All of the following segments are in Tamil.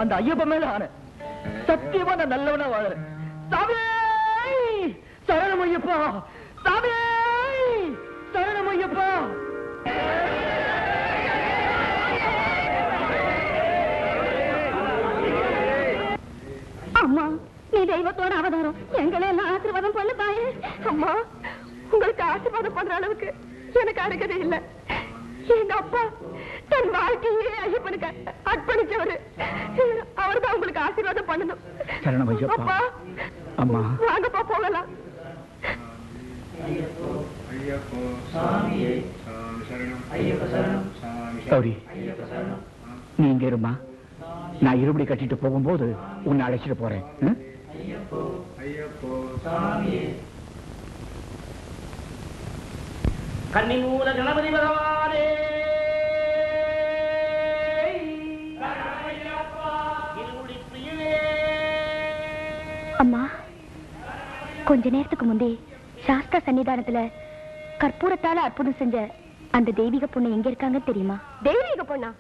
அந்த ஐயப்ப மேல ஆன சத்தியமா நான் நல்லவனா வாழறேன். சாமி சரணம் ஐயப்பா, சாமி சரணம் ஐயப்பா. அம்மா, நீ தெய்வத்தோட அவதாரம், எங்களை எல்லாம் ஆசீர்வாதம் பண்ணு தாயே. அம்மா, உங்களுக்கு ஆசீர்வாதம் பண்ற அளவுக்கு எனக்கு அருகதை இல்லை. எங்க அப்பா தன் வாழ்க்கையே ஐயப்பனுக்கு அர்ப்பணிச்சவரு. அவர்தான் உங்களுக்கு ஆசீர்வாதம் பண்ணணும். அப்பா, அம்மா வாங்கப்பா போகலாம். கௌரி, நீ இங்க இருமா. நான் இருபடி கட்டிட்டு போகும்போது உன்னை அழைச்சிட்டு போறேன். கன்னிமூல கணபதி பகவானே, அம்மா, கொஞ்ச நேரத்துக்கு முந்தே சாஸ்தா சன்னிதானத்துல கற்பூரத்தால அற்புதம் செஞ்ச அந்த தெய்வீக பொண்ணு எங்க இருக்காங்க தெரியுமா? தெய்வீக பொண்ணா?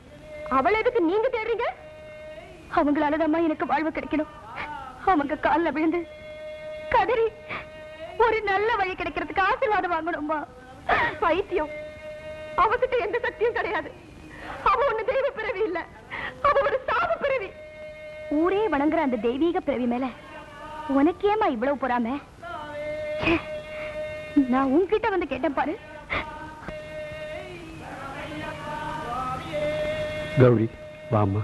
அவளை எதுக்கு நீங்க தேடுறீங்க? அவங்களாலதாம்மா எனக்கு வாழ்வு கிடைக்கணும். அவங்க காலில் விழுந்து கதறி ஒரு நல்ல வழி கிடைக்கிறதுக்கு ஆசீர்வாதம் வாங்கணும்மா. பைத்தியம், அவகிட்ட எந்த சக்தியும் கிடையாது. அவ ஒண்ணு தெய்வ பிறவி இல்ல, அவ ஒரு சாப பிறவி. ஊரே வணங்குற அந்த தெய்வீக பிறவி மேல உனக்கு ஏமா இவ்வளவு பொறாம? நான் உன்கிட்ட வந்து கேட்டேன் பாரு. கௌரி வாமா.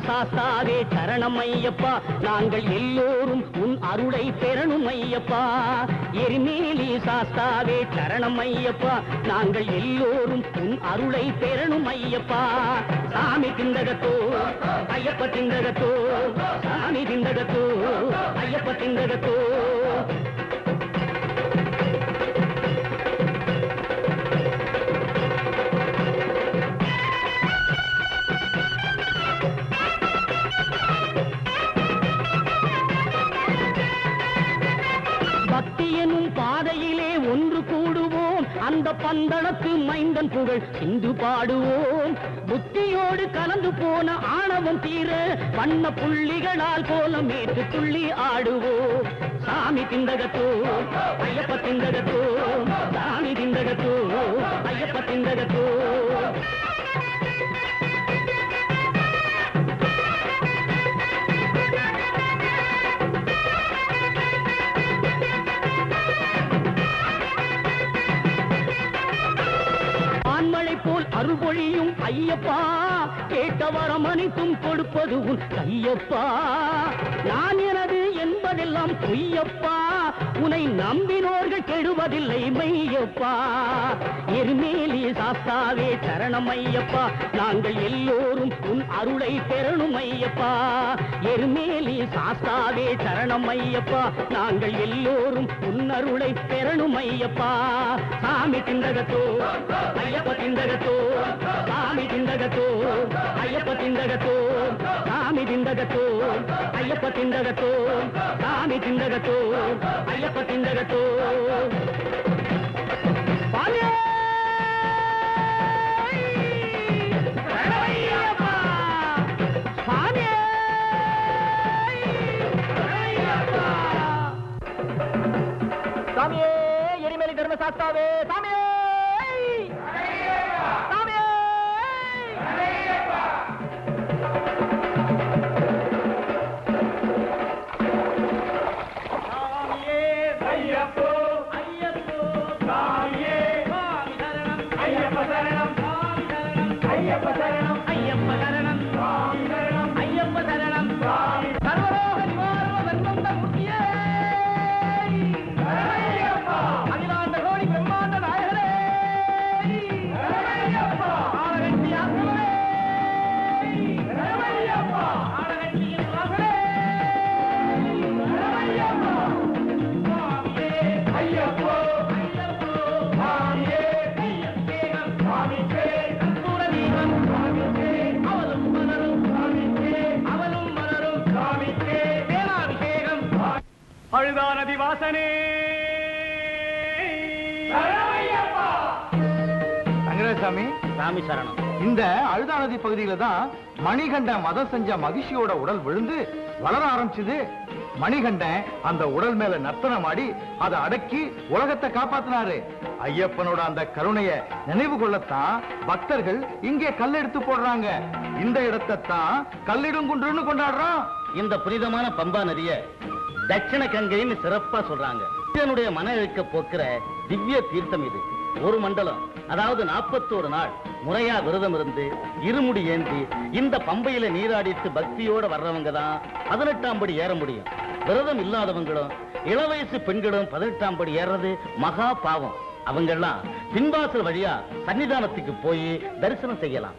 சாஸ்தாவே சரணம் ஐயப்பா, நாங்கள் எல்லோரும் உன் அருளை பெறணும் ஐயப்பா. எரிமேலி சாஸ்தாவே சரணம் ஐயப்பா, நாங்கள் எல்லோரும் உன் அருளை பெறணும் ஐயப்பா. சாமி திண்டகத்தோ ஐயப்ப திண்டகத்தோ, சாமி திண்டகத்தோ ஐயப்ப திண்டகத்தோ. பாதையிலே ஒன்று கூடுவோம், அந்த பந்தளத்து மைந்தன் புகழ் சிந்து பாடுவோம். புத்தியோடு கலந்து போன ஆணவம் தீர வண்ண புள்ளிகளால் கோலம் ஏற்று துள்ளி ஆடுவோம். சாமி திண்டகத்தோ ஐயப்ப திண்டகத்தோ, சாமி திண்டகத்தோ ஐயப்ப திண்டகத்தோ. அருள்பொழியும் ஐயப்பா, கேட்ட வரம் அனைத்தும் கொடுப்பது உன் கையப்பா. நான் எனது என்பதெல்லாம் பொய்யப்பா, உன்னை நம்பினோர்கள் கெடுவதில்லை மையப்பா. எருமேலி சாஸ்தாவே சரணம் ஐயப்பா, நாங்கள் எல்லோரும் உன் அருளை பெறணும் ஐயப்பா. எருமேலி சாஸ்தாவே சரணம் ஐயப்பா, நாங்கள் எல்லோரும் உன் அருளை பெறணும் ஐயப்பா. சாமி திண்டகத்தோ ஐயப்ப திண்டகத்தோ, சாமி திண்டகத்தோ ஐயப்ப திண்டகத்தோ, சாமி திண்டகத்தோ ஐயப்ப திண்டகத்தோ, சாமி திண்டகத்தோ ஐயப்ப திண்டகத்தோ. சாமியே எரிமேலி தர்ம சாஸ்தாவே, சாமியே ஐயப்ப சரணம் ஐயப்ப சரணம் ஐயப்ப சரணம் சர்வலோக நிவாரண தன்வந்த மூர்த்தியே அகிலாண்ட கோடி பிரம்மாண்ட நாயகரே ஆலகட்டி ஆசவரே ஆலகட்டியின் வாசலே ஐயப்போ அழுதானதி வாசனே ரங்கராஜசாமி, சாமி சரணம். இந்த அழுதாநதி பகுதியில தான் மணிகண்டன் மதம் செஞ்ச மகிழ்ச்சியோட உடல் விழுந்து வளர ஆரம்பிச்சது. மணிகண்டன் அந்த உடல் மேல நர்த்தனம் ஆடி அதை அடக்கி உலகத்தை காப்பாத்தினாரு. ஐயப்பனோட அந்த கருணைய நினைவு கொள்ளத்தான் பக்தர்கள் இங்கே கல்லெடுத்து போடுறாங்க. இந்த இடத்தை தான் கல்லிடுங்குன்றுன்னு கொண்டாடுறோம். இந்த புனிதமான பம்பா நதிய தட்சிண கங்கைன்னு சிறப்பா சொல்றாங்க. இதனுடைய மன இழுக்க போக்குற திவ்ய தீர்த்தம் இது. ஒரு மண்டலம், அதாவது 41 நாள் முறையா விரதம் இருந்து இருமுடி ஏந்தி இந்த பம்பையில நீராடிட்டு பக்தியோட வர்றவங்க தான் 18ஆம் படி ஏற முடியும். விரதம் இல்லாதவங்களும் இளவயசு பெண்களும் 18ஆம் படி ஏறது மகா பாவம். அவங்கெல்லாம் பின்வாசல் வழியா சன்னிதானத்துக்கு போய் தரிசனம் செய்யலாம்.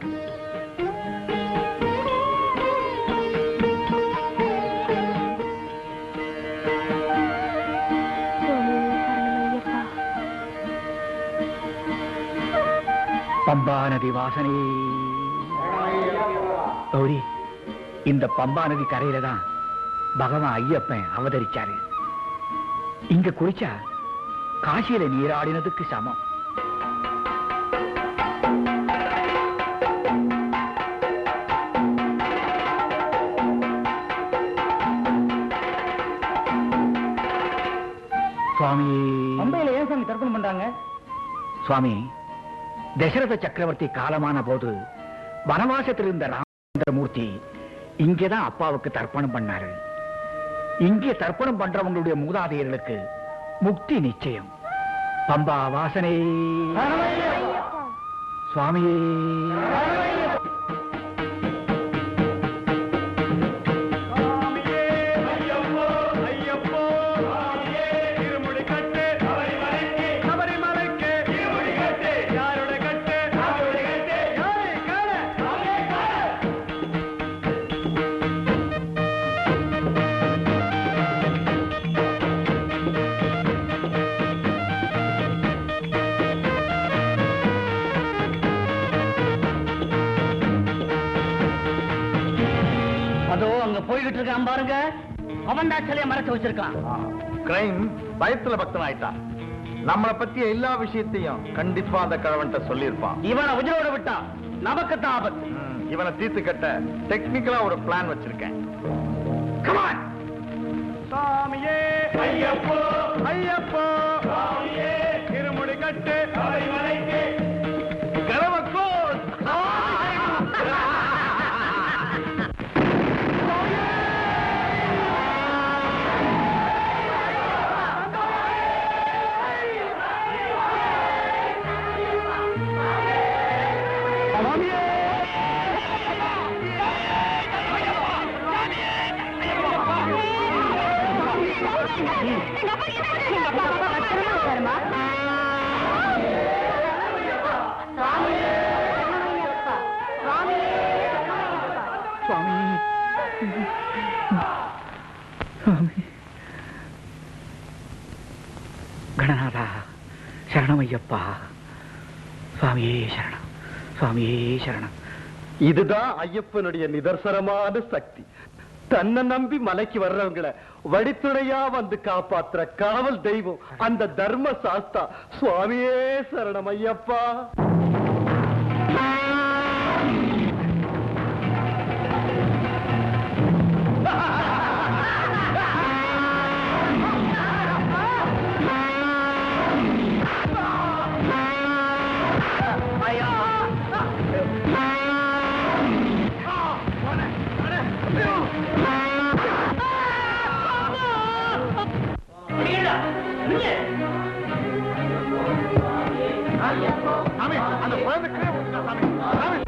பம்பா நதி வாசனே. கௌரி, இந்த பம்பா நதி கரையில தான் பகவான் ஐயப்பன் அவதரிச்சாரு. இங்க குளிச்சா காசியில நீராடினதுக்கு சமம். சுவாமி, பம்பையில ஏன் சாமி தர்ப்பணம் பண்றாங்க? சுவாமி, தசரத சக்கரவர்த்தி காலமான போது வனவாசத்தில் இருந்த ராமச்சந்திரமூர்த்தி இங்கேதான் அப்பாவுக்கு தர்ப்பணம் பண்ணாரு. இங்கே தர்ப்பணம் பண்றவங்களுடைய மூதாதையர்களுக்கு முக்தி நிச்சயம். பம்பா வாசனை சுவாமியே. போய்கிட்டு இருக்கான் பாருங்க, அவன் தான் சிலையை மறைச்சு வச்சிருக்கான். கிரைம் பயத்துல பக்தன் ஆயிட்டான். நம்மளை பத்திய எல்லா விஷயத்தையும் கண்டிப்பா அந்த கிழவன்ட்ட சொல்லியிருப்பான். இவனை உயிரோட விட்டா நமக்கு தான் ஆபத்து. இவனை தீர்த்து கட்ட டெக்னிக்கலா ஒரு பிளான் வச்சிருக்கேன். சாமியே ஐயப்போ ஐயப்போ, சாமியே இருமுடி கட்டு கரவக்கோ. கணநாதா சரணமையப்பா. சுவாமியே சரணம், சுவாமியே சரணம். இதுதான் ஐயப்பனுடைய நிதர்சனமான சக்தி. தன்னை நம்பி மலைக்கு வர்றவங்களை வழித்துணையா வந்து காப்பாற்றுற காவல் தெய்வம் அந்த தர்ம சாஸ்தா. சுவாமியே சரணம் ஐயப்பா.